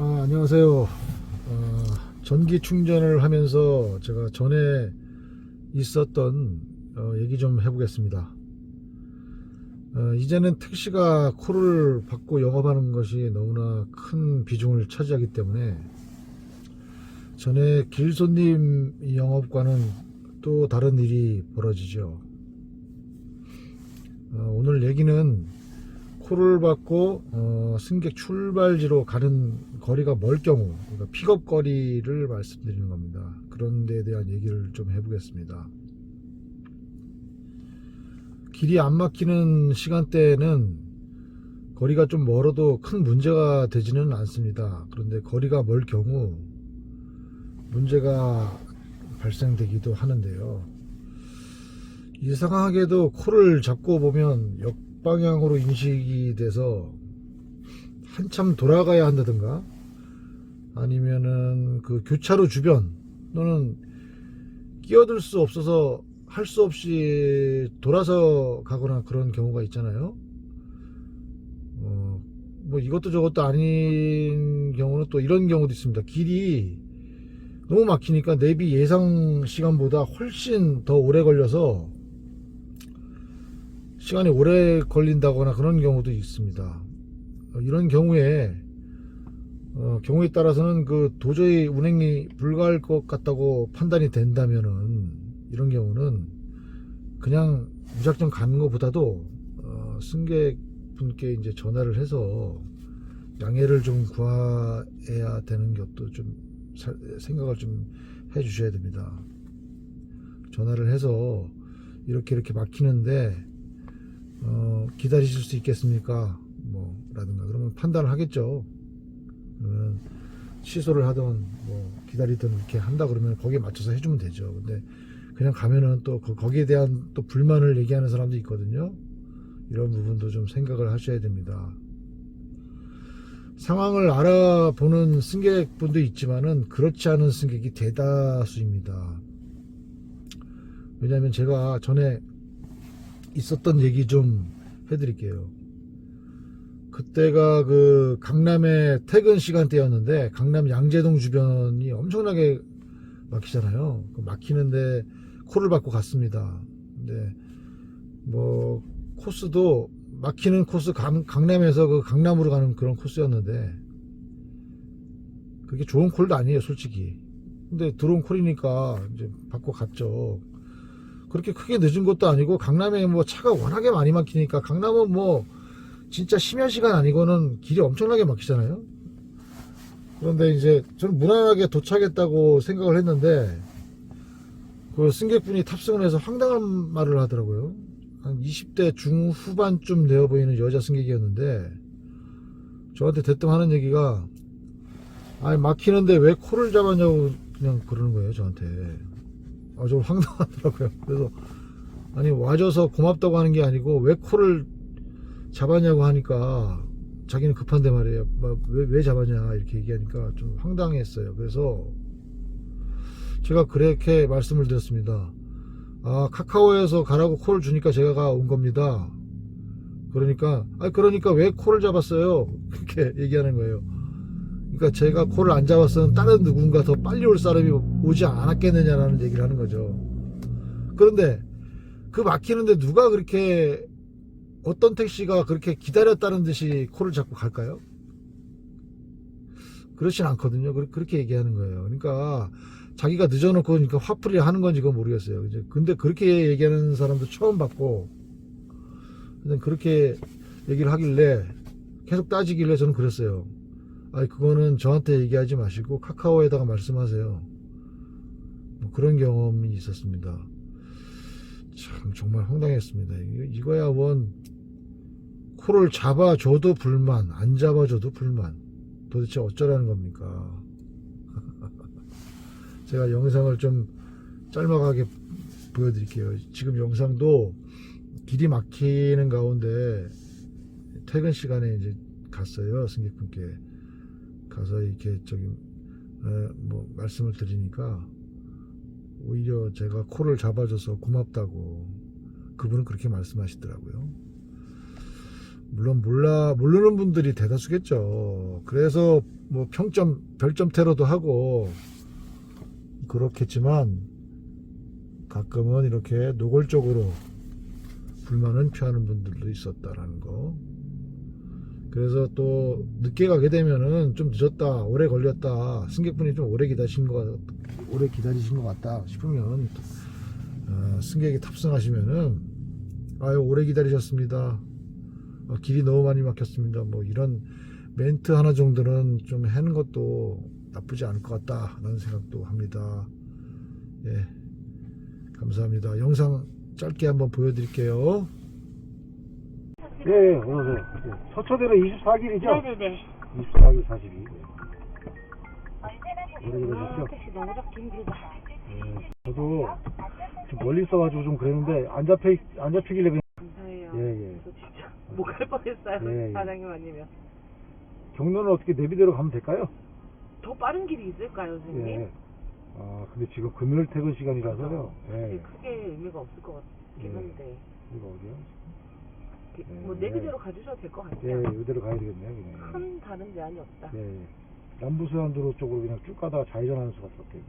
안녕하세요. 전기 충전을 하면서 제가 전에 있었던 얘기 좀 해보겠습니다. 이제는 택시가 콜을 받고 영업하는 것이 너무나 큰 비중을 차지하기 때문에 전에 길손님 영업과는 또 다른 일이 벌어지죠. 오늘 얘기는 콜을 받고 승객 출발지로 가는 거리가 멀 경우, 그러니까 픽업 거리를 말씀드리는 겁니다. 그런 데에 대한 얘기를 좀 해보겠습니다. 길이 안 막히는 시간대에는 거리가 좀 멀어도 큰 문제가 되지는 않습니다. 그런데 거리가 멀 경우 문제가 발생되기도 하는데요. 이상하게도 콜을 잡고 보면 역방향으로 인식이 돼서 한참 돌아가야 한다든가 아니면은 그 교차로 주변 또는 끼어들 수 없어서 할 수 없이 돌아서 가거나 그런 경우가 있잖아요. 뭐 이것도 저것도 아닌 경우는 또 이런 경우도 있습니다. 길이 너무 막히니까 내비 예상 시간보다 훨씬 더 오래 걸려서 시간이 오래 걸린다거나 그런 경우도 있습니다. 이런 경우에 따라서는 그 도저히 운행이 불가할 것 같다고 판단이 된다면은 이런 경우는 그냥 무작정 가는 것보다도 승객분께 이제 전화를 해서 양해를 좀 구해야 되는 것도 좀 생각을 좀 해 주셔야 됩니다. 전화를 해서 이렇게 막히는데 기다리실 수 있겠습니까? 라든가 그러면 판단을 하겠죠. 그러면 취소를 하든 기다리든 이렇게 한다 그러면 거기에 맞춰서 해주면 되죠. 근데 그냥 가면은 또 거기에 대한 또 불만을 얘기하는 사람도 있거든요. 이런 부분도 좀 생각을 하셔야 됩니다. 상황을 알아보는 승객분도 있지만은 그렇지 않은 승객이 대다수입니다. 왜냐하면 제가 전에 있었던 얘기 좀 해드릴게요. 그때가 그 강남의 퇴근 시간대였는데 강남 양재동 주변이 엄청나게 막히잖아요. 막히는데 콜을 받고 갔습니다. 근데 코스도 막히는 코스 강남에서 그 강남으로 가는 그런 코스였는데 그게 좋은 콜도 아니에요, 솔직히. 근데 들어온 콜이니까 이제 받고 갔죠. 그렇게 크게 늦은 것도 아니고 강남에 차가 워낙에 많이 막히니까 강남은 진짜 심야 시간 아니고는 길이 엄청나게 막히잖아요. 그런데 이제 저는 무난하게 도착했다고 생각을 했는데 그 승객분이 탑승을 해서 황당한 말을 하더라고요. 한 20대 중후반쯤 되어 보이는 여자 승객이었는데 저한테 대뜸 하는 얘기가 막히는데 왜 콜을 잡았냐고 그냥 그러는 거예요, 저한테. 좀 황당하더라고요. 그래서 와줘서 고맙다고 하는 게 아니고 왜 콜을 잡았냐고 하니까 자기는 급한데 말이에요. 왜 잡았냐 이렇게 얘기하니까 좀 황당했어요. 그래서 제가 그렇게 말씀을 드렸습니다. 카카오에서 가라고 콜을 주니까 제가 온 겁니다. 그러니까 왜 콜을 잡았어요? 그렇게 얘기하는 거예요. 그러니까 제가 콜을 안 잡았으면 다른 누군가 더 빨리 올 사람이 오지 않았겠느냐라는 얘기를 하는 거죠. 그런데 그 막히는데 누가 그렇게 어떤 택시가 그렇게 기다렸다는 듯이 콜을 잡고 갈까요? 그렇진 않거든요. 그렇게 얘기하는 거예요. 그러니까 자기가 늦어놓고 그러니까 화풀이 하는 건지 그건 모르겠어요. 근데 그렇게 얘기하는 사람도 처음 봤고, 그렇게 얘기를 하길래 계속 따지길래 저는 그랬어요. 그거는 저한테 얘기하지 마시고 카카오에다가 말씀하세요. 그런 경험이 있었습니다. 참 정말 황당했습니다. 이거야 콜을 잡아줘도 불만, 안 잡아줘도 불만. 도대체 어쩌라는 겁니까? 제가 영상을 좀 짤막하게 보여드릴게요. 지금 영상도 길이 막히는 가운데 퇴근 시간에 이제 갔어요. 승객분께 가서 이렇게 말씀을 드리니까 오히려 제가 콜을 잡아줘서 고맙다고 그분은 그렇게 말씀하시더라고요. 물론 모르는 분들이 대다수겠죠. 그래서 뭐 별점 테러도 하고 그렇겠지만 가끔은 이렇게 노골적으로 불만을 표하는 분들도 있었다라는 거. 그래서 또 늦게 가게 되면은 좀 늦었다, 오래 걸렸다, 승객분이 좀 오래 기다리신 것 같다 싶으면 승객이 탑승하시면은 아유 오래 기다리셨습니다. 길이 너무 많이 막혔습니다. 뭐 이런 멘트 하나 정도는 좀 하는 것도 나쁘지 않을 것 같다라는 생각도 합니다. 예, 감사합니다. 영상 짧게 한번 보여드릴게요. 예, 어서오세요. 예, 서초대로 24길이죠? 네네네. 24길 42. 오래 기다렸죠? 택시 너무 잡기 힘들다. 예, 저도 좀 멀리 있어가지고 좀 그랬는데 안 잡히길래 그냥. 감사해요. 예. 저 진짜 못 갈 뻔했어요. 예. 사장님 아니면. 경로는 어떻게 내비대로 가면 될까요? 더 빠른 길이 있을까요, 선생님? 예. 아, 근데 지금 금요일 퇴근 시간이라서요. 예. 크게 의미가 없을 것 같긴 예. 한데. 이거 어디요? 뭐 예. 내비대로 가주셔도 될 것 예, 같아요. 이대로 가야 되겠네요. 그냥. 큰 다른 제한이 없다. 예. 남부수안도로 쪽으로 그냥 쭉 가다가 좌회전하는 수가 있었대요.